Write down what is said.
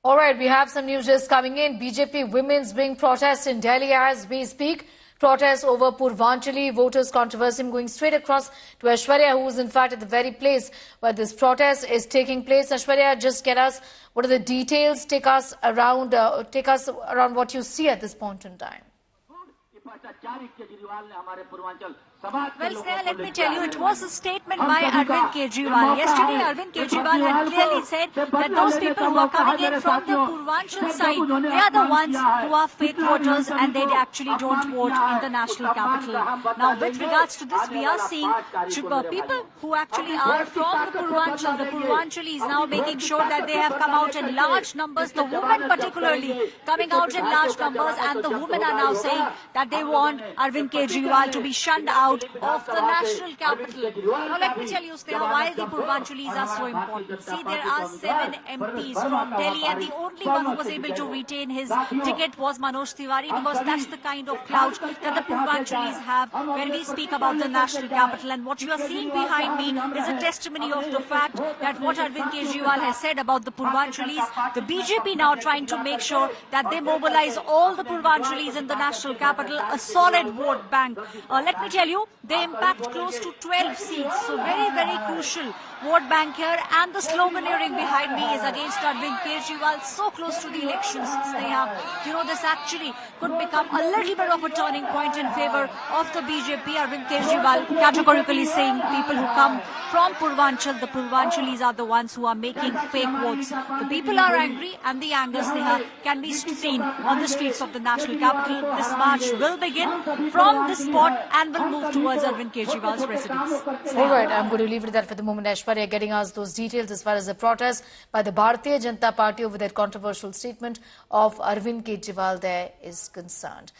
All right, we have some news just coming in. BJP Women's Wing protest in Delhi as we speak. Protest over Purvanchali voters controversy. I'm going straight across to Aishwarya, who is in fact at the very place where this protest is taking place. Aishwarya, just get us what are the details. Take us around what you see at this point in time. Well, Sneha, let me tell you, it was a statement by Arvind Kejriwal. Yesterday, Arvind Kejriwal had clearly said that those people who are coming in from the Purvanchal side, they are the ones who are fake voters and they actually don't vote in the national capital. Now, with regards to this, we are seeing people who actually are from the Purvanchal. The Purvanchali is now making sure that they have come out in large numbers, the women particularly coming out in large numbers, and the women are now saying that they want Arvind Kejriwal to be shunned out of the national capital. Now let me tell you, Sneha, why the Purvanchalis are so important. See, there are 7 MPs from Delhi and the only one who was able to retain his ticket was Manoj Tiwari, because that's the kind of clout that the Purvanchalis have when we speak about the national capital. And what you are seeing behind me is a testimony of the fact that what Arvind Kejriwal has said about the Purvanchalis, the BJP now trying to make sure that they mobilize all the Purvanchalis in the national capital, a solid vote bank. Let me tell you, they impact close to 12 seats. So very, very crucial vote bank here. And the sloganeering behind me is against Arvind Kejriwal, so close to the elections, Sneha. You know, this actually could become a little bit of a turning point in favor of the BJP. Arvind Kejriwal categorically saying people who come from Purvanchal, the Purvanchalis are the ones who are making fake votes. The people are angry, and the anger, Sneha, can be seen on the streets of the national capital. This march will begin from this spot and will move towards Arvind Kejriwal's residence. All right, I'm going to leave it at that for the moment. Aishwarya getting us those details as far as the protest by the Bharatiya Janata Party over that controversial statement of Arvind Kejriwal there is concerned.